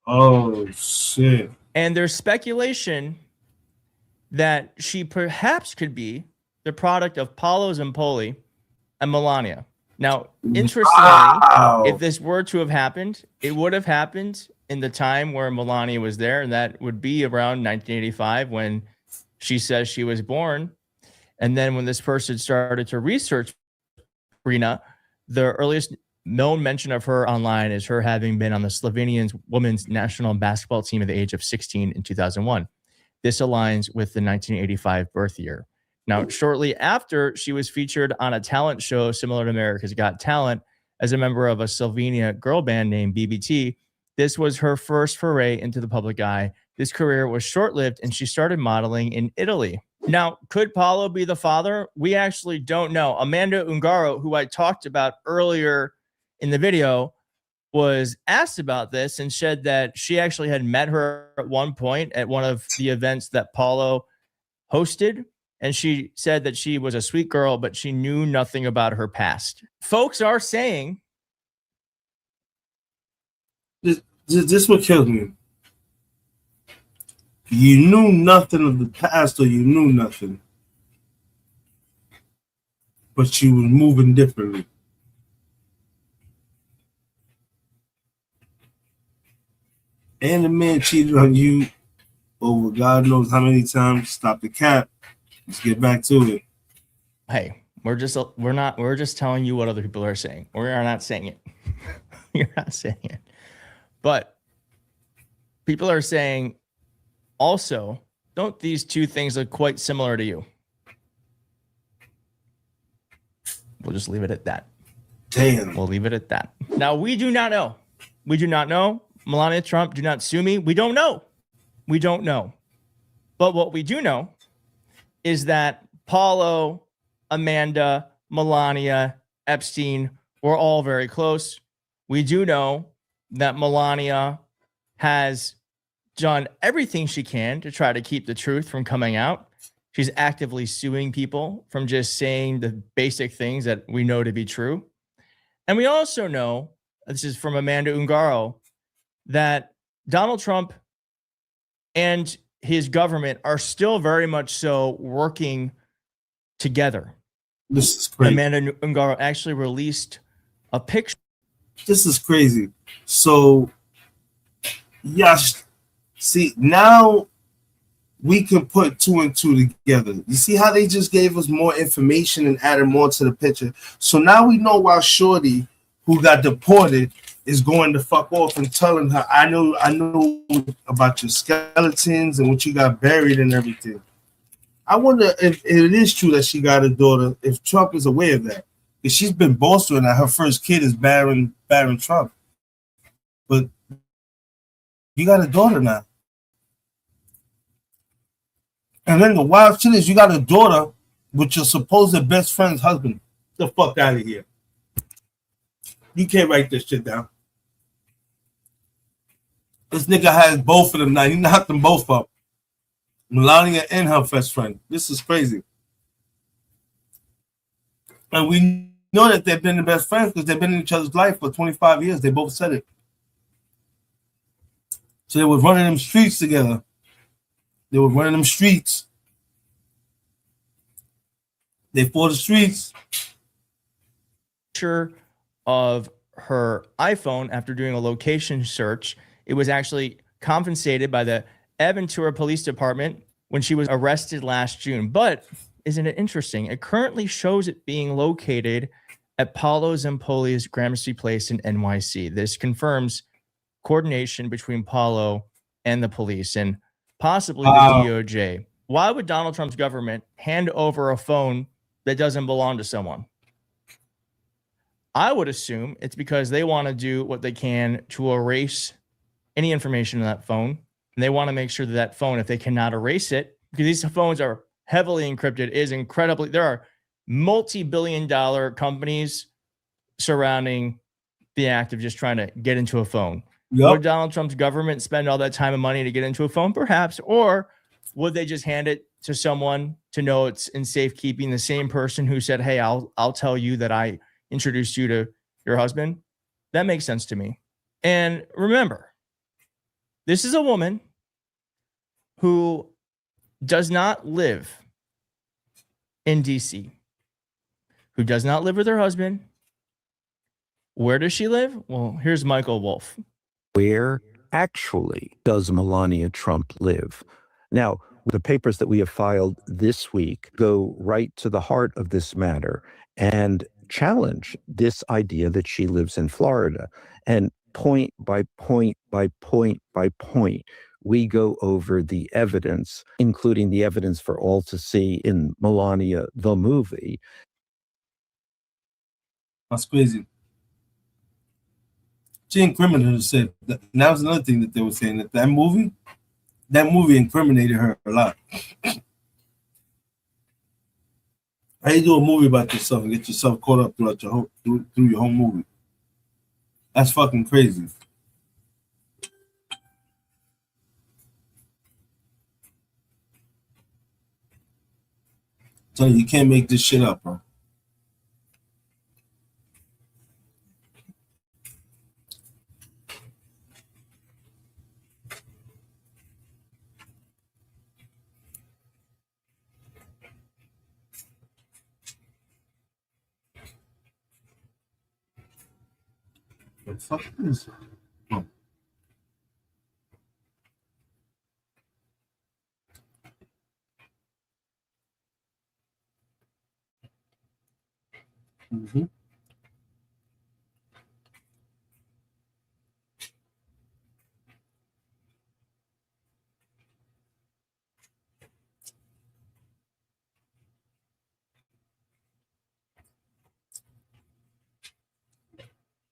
Oh, shit. And there's speculation that she perhaps could be the product of Paolo Zampoli and Melania. Now, interestingly, if this were to have happened, it would have happened in the time where Melania was there, and that would be around 1985 when she says she was born. And then when this person started to research Brina, the earliest known mention of her online is her having been on the Slovenian women's national basketball team at the age of 16 in 2001. This aligns with the 1985 birth year. Now, shortly after, she was featured on a talent show similar to America's Got Talent as a member of a Slovenia girl band named BBT. This was her first foray into the public eye. This career was short-lived, and she started modeling in Italy. Now, could Paolo be the father? We actually don't know. Amanda Ungaro, who I talked about earlier in the video, was asked about this and said that she actually had met her at one point at one of the events that Paolo hosted. And she said that she was a sweet girl, but she knew nothing about her past. Folks are saying... This what kills me. You knew nothing of the past, or you knew nothing, but you was moving differently. And the man cheated on you over God knows how many times. Stop the cap. Let's get back to it. Hey, we're just telling you what other people are saying. We are not saying it. You're not saying it. But people are saying also, don't these two things look quite similar to you? We'll just leave it at that. Damn. We'll leave it at that. Now, we do not know. We do not know. Melania Trump, do not sue me. We don't know. We don't know. But what we do know is that Paulo, Amanda, Melania, Epstein were all very close. We do know that Melania has done everything she can to try to keep the truth from coming out. She's actively suing people from just saying the basic things that we know to be true. And we also know, this is from Amanda Ungaro, that Donald Trump and his government are still very much so working together. This is crazy. Amanda Ungaro actually released a picture. This is crazy. So, yes, see, now we can put two and two together. You see how they just gave us more information and added more to the picture? So now we know why Shorty, who got deported, is going to fuck off and telling her, I know about your skeletons and what you got buried and everything. I wonder if it is true that she got a daughter, if Trump is aware of that. Because she's been bolstering that her first kid is Barron Trump. But you got a daughter now. And then the wild shit is you got a daughter with your supposed best friend's husband. Get the fuck out of here. You can't write this shit down. This nigga has both of them now. He knocked them both up. Melania and her best friend. This is crazy. And we know that they've been the best friends because they've been in each other's life for 25 years. They both said it. So they were running them streets together. They were running them streets. They fought the streets. Picture of her iPhone after doing a location search. It was actually confiscated by the Aventura Police Department when she was arrested last June. But isn't it interesting? It currently shows it being located at Paulo Zempoli's Gramercy Place in NYC. This confirms coordination between Paulo and the police and possibly the DOJ. Why would Donald Trump's government hand over a phone that doesn't belong to someone? I would assume it's because they want to do what they can to erase any information in that phone. And they want to make sure that that phone, if they cannot erase it, because these phones are heavily encrypted, is incredibly, there are multi-billion-dollar companies surrounding the act of just trying to get into a phone. Yep. Would Donald Trump's government spend all that time and money to get into a phone? Perhaps. Or would they just hand it to someone to know it's in safekeeping? The same person who said, hey, I'll tell you that I introduced you to your husband. That makes sense to me. And remember, this is a woman who does not live in DC, who does not live with her husband. Where does she live? Well, here's Michael Wolff. Where actually does Melania Trump live? Now, the papers that we have filed this week go right to the heart of this matter and challenge this idea that she lives in Florida. And point by point by point by point, we go over the evidence, including the evidence for all to see in Melania, the movie. That's crazy. She incriminated herself. And that was another thing that they were saying, that movie incriminated her a lot. How you do a movie about yourself and get yourself caught up throughout through your whole movie? That's fucking crazy. Tell you can't make this shit up, bro. The fuck is it? Oh. Mm-hmm.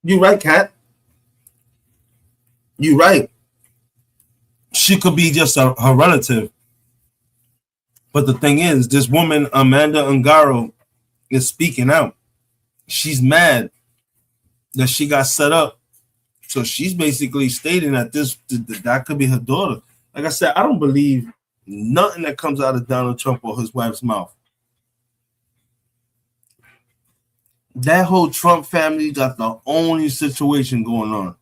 You right, Kat. You right. She could be just her relative. But the thing is, this woman, Amanda Ungaro, is speaking out. She's mad that she got set up. So she's basically stating that that could be her daughter. Like I said, I don't believe nothing that comes out of Donald Trump or his wife's mouth. That whole Trump family got the only situation going on.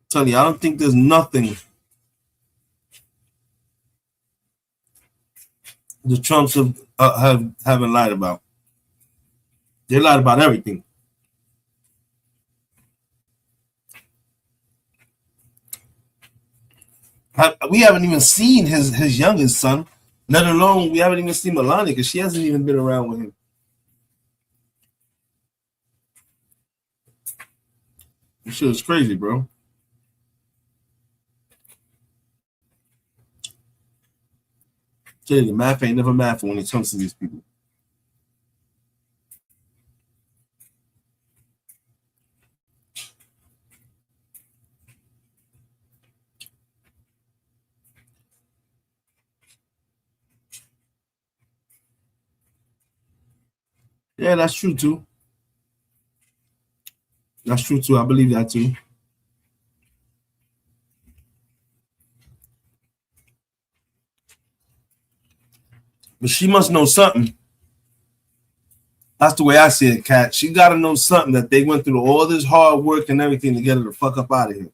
Tell you, I don't think there's nothing the Trumps haven't lied about. They lied about everything. We haven't even seen his youngest son, let alone we haven't even seen Melania because she hasn't even been around with him. This shit is crazy, bro. Tell you, the math ain't never math when it comes to these people. Yeah, that's true too. That's true too. I believe that too. But she must know something. That's the way I see it, Kat. She got to know something that they went through all this hard work and everything to get her the fuck up out of here.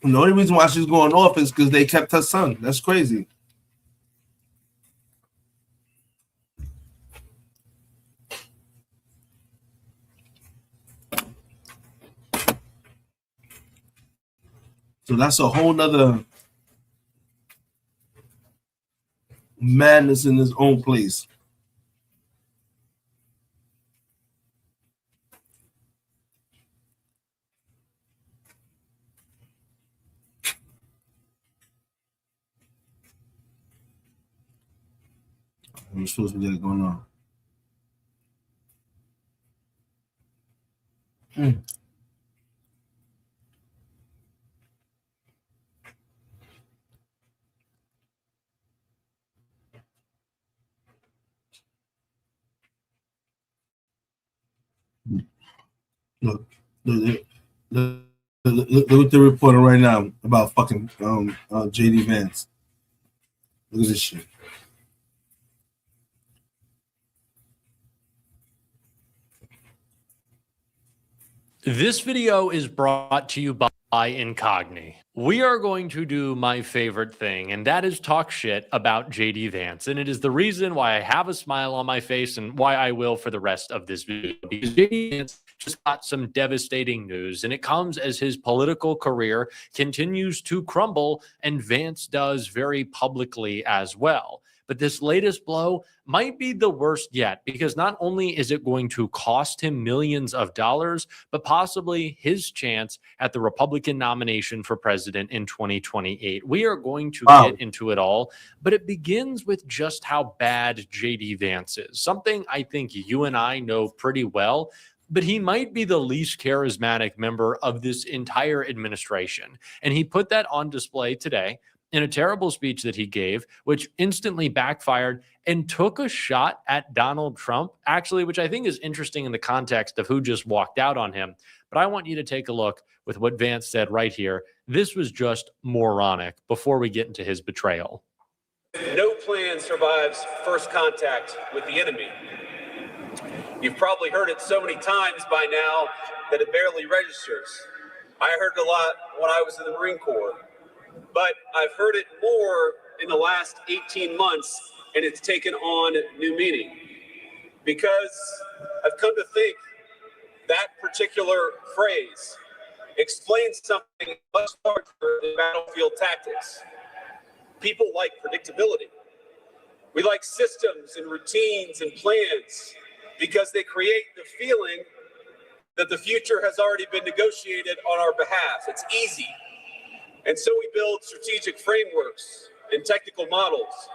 And the only reason why she's going off is because they kept her son. That's crazy. So that's a whole nother madness in his own place. I'm supposed to be going on. Look at the reporter right now about fucking JD Vance. Look at this shit. This video is brought to you by Incogni. We are going to do my favorite thing, and that is talk shit about JD Vance. And it is the reason why I have a smile on my face and why I will for the rest of this video. Because JD Vance just got some devastating news, and it comes as his political career continues to crumble, and Vance does very publicly as well. But this latest blow might be the worst yet, because not only is it going to cost him millions of dollars, but possibly his chance at the Republican nomination for president in 2028. We are going to get into it all, but it begins with just how bad JD Vance is. Something I think you and I know pretty well, but he might be the least charismatic member of this entire administration. And he put that on display today in a terrible speech that he gave, which instantly backfired and took a shot at Donald Trump, actually, which I think is interesting in the context of who just walked out on him. But I want you to take a look with what Vance said right here. This was just moronic before we get into his betrayal. No plan survives first contact with the enemy. You've probably heard it so many times by now that it barely registers. I heard it a lot when I was in the Marine Corps, but I've heard it more in the last 18 months, and it's taken on new meaning. Because I've come to think that particular phrase explains something much larger than battlefield tactics. People like predictability. We like systems and routines and plans because they create the feeling that the future has already been negotiated on our behalf. It's easy. And so we build strategic frameworks and technical models.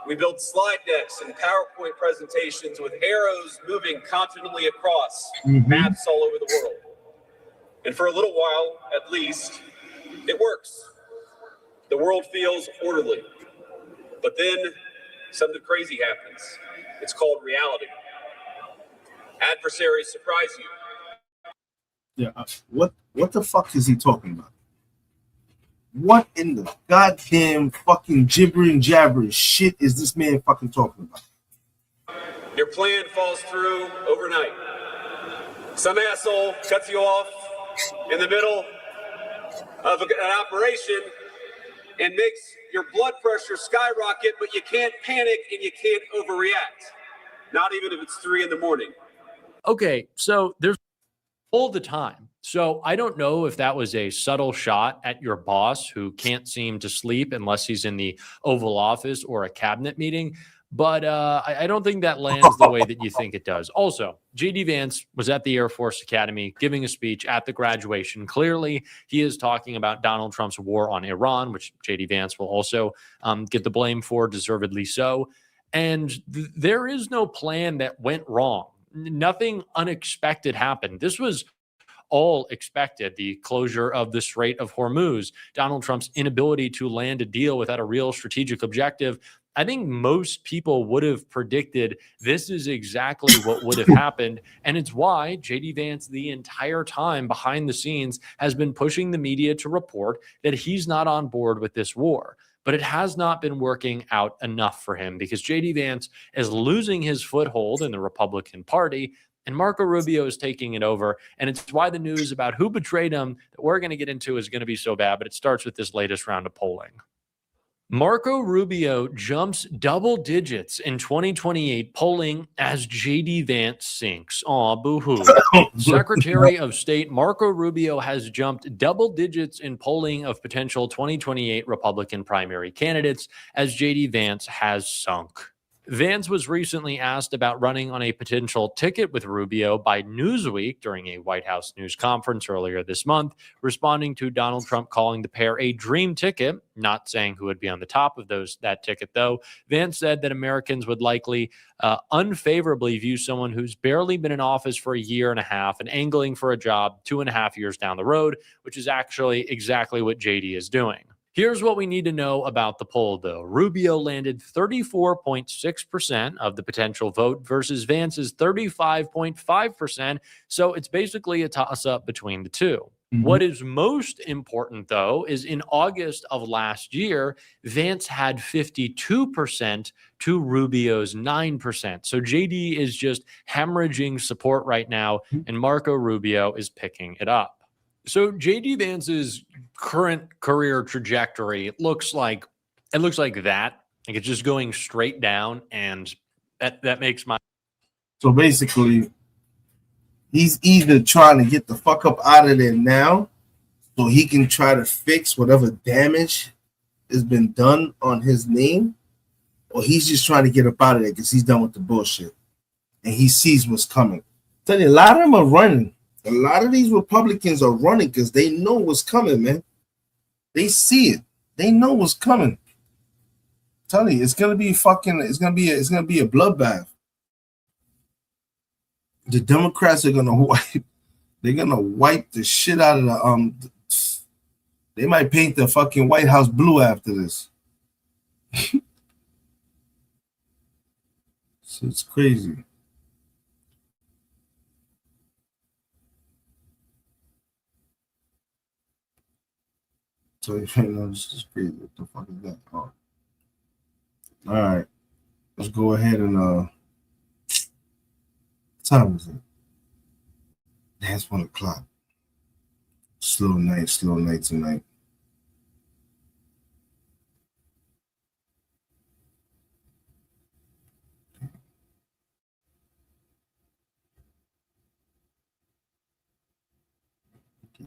We build slide decks and PowerPoint presentations with arrows moving confidently across maps all over the world. And for a little while, at least, it works. The world feels orderly. But then something crazy happens. It's called reality. Adversaries surprise you. Yeah. What the fuck is he talking about? What in the goddamn fucking gibbering jabbering shit is this man fucking talking about? Your plan falls through overnight. Some asshole cuts you off in the middle of an operation and makes your blood pressure skyrocket, but you can't panic and you can't overreact. Not even if it's 3 a.m. Okay, so there's all the time. So I don't know if that was a subtle shot at your boss who can't seem to sleep unless he's in the Oval Office or a cabinet meeting. But I don't think that lands the way that you think it does. Also, J.D. Vance was at the Air Force Academy giving a speech at the graduation. Clearly, he is talking about Donald Trump's war on Iran, which J.D. Vance will also get the blame for, deservedly so. And there is no plan that went wrong. Nothing unexpected happened. This was all expected. The closure of the Strait of Hormuz, Donald Trump's inability to land a deal without a real strategic objective. I think most people would have predicted this is exactly what would have happened. And it's why J.D. Vance the entire time behind the scenes has been pushing the media to report that he's not on board with this war. But it has not been working out enough for him because J.D. Vance is losing his foothold in the Republican Party and Marco Rubio is taking it over. And it's why the news about who betrayed him that we're going to get into is going to be so bad. But it starts with this latest round of polling. Marco Rubio jumps double digits in 2028 polling as J.D. Vance sinks. Aw, boo-hoo. Secretary of State Marco Rubio has jumped double digits in polling of potential 2028 Republican primary candidates as J.D. Vance has sunk. Vance was recently asked about running on a potential ticket with Rubio by Newsweek during a White House news conference earlier this month, responding to Donald Trump calling the pair a dream ticket, not saying who would be on the top of that ticket, though. Vance said that Americans would likely unfavorably view someone who's barely been in office for a year and a half and angling for a job 2.5 years down the road, which is actually exactly what JD is doing. Here's what we need to know about the poll, though. Rubio landed 34.6% of the potential vote versus Vance's 35.5%. So it's basically a toss-up between the two. What is most important, though, is in August of last year, Vance had 52% to Rubio's 9%. So JD is just hemorrhaging support right now, and Marco Rubio is picking it up. So J.D. Vance's current career trajectory looks like that. Like it's just going straight down, and that makes my. So basically, he's either trying to get the fuck up out of there now, so he can try to fix whatever damage has been done on his name, or he's just trying to get up out of there because he's done with the bullshit, and he sees what's coming. I tell you, a lot of them are running. A lot of these Republicans are running because they know what's coming, man. They see it. They know what's coming. I'm telling you, it's gonna be a bloodbath. The Democrats are gonna wipe. They're gonna wipe the shit out of the They might paint the fucking White House blue after this. So it's crazy. So you know, this is crazy. What the fuck is that? Oh. All right, let's go ahead and time is it? That's 1 o'clock. Slow night tonight.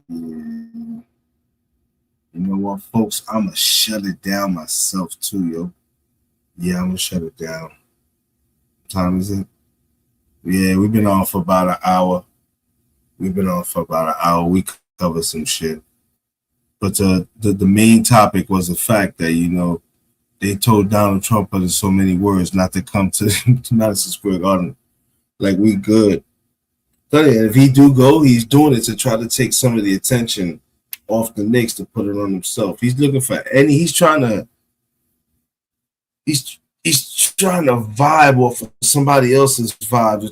You know what, folks? I'ma shut it down myself too, yo. Yeah, I'm gonna shut it down. What time is it? Yeah, we've been on for about an hour. We covered some shit. But the main topic was the fact that, you know, they told Donald Trump in so many words not to come to Madison Square Garden. Like, we good. But if he do go, he's doing it to try to take some of the attention off the Knicks to put it on himself. He's looking for he's trying to vibe off of somebody else's vibe to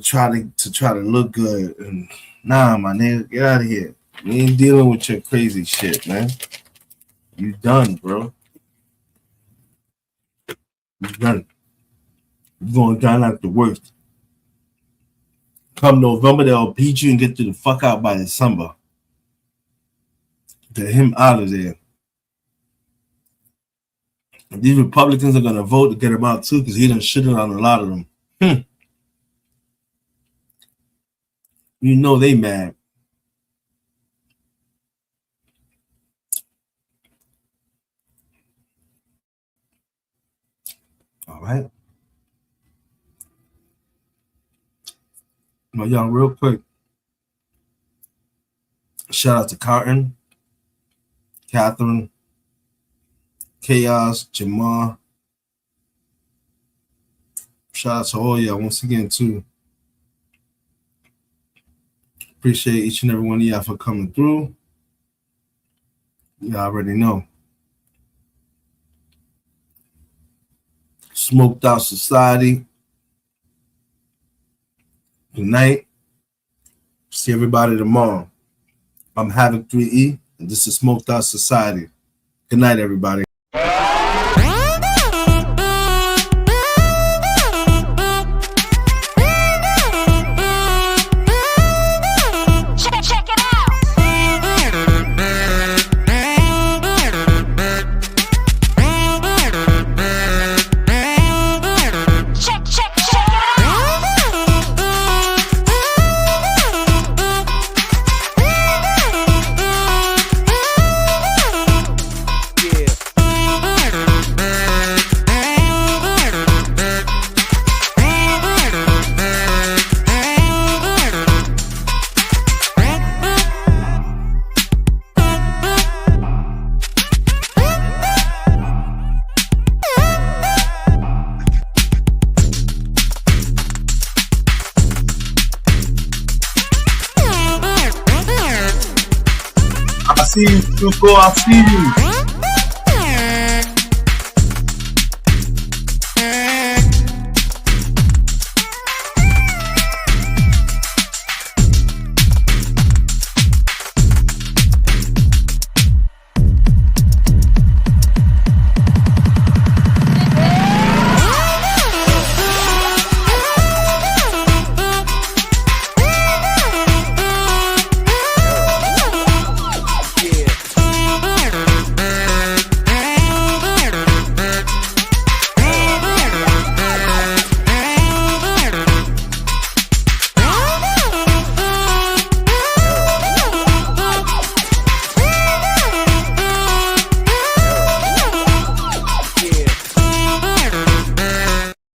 try to look good. And nah, my nigga, get out of here. We ain't dealing with your crazy shit, man. You done, bro. You done. You're going down like the worst. Come November, they'll beat you and get you the fuck out by December. Get him out of there. And these Republicans are gonna vote to get him out too, because he done shitted on a lot of them. You know they mad. All right. Well, y'all, real quick. Shout out to Carton, Catherine, Chaos, Jamar. Shout out to all y'all once again too. Appreciate each and every one of y'all for coming through. Y'all already know. Smoked Out Society. Good night. See everybody tomorrow. I'm Havoc 3E, and this is Smoked Out Society. Good night, everybody. I see you, Tuco. I see you.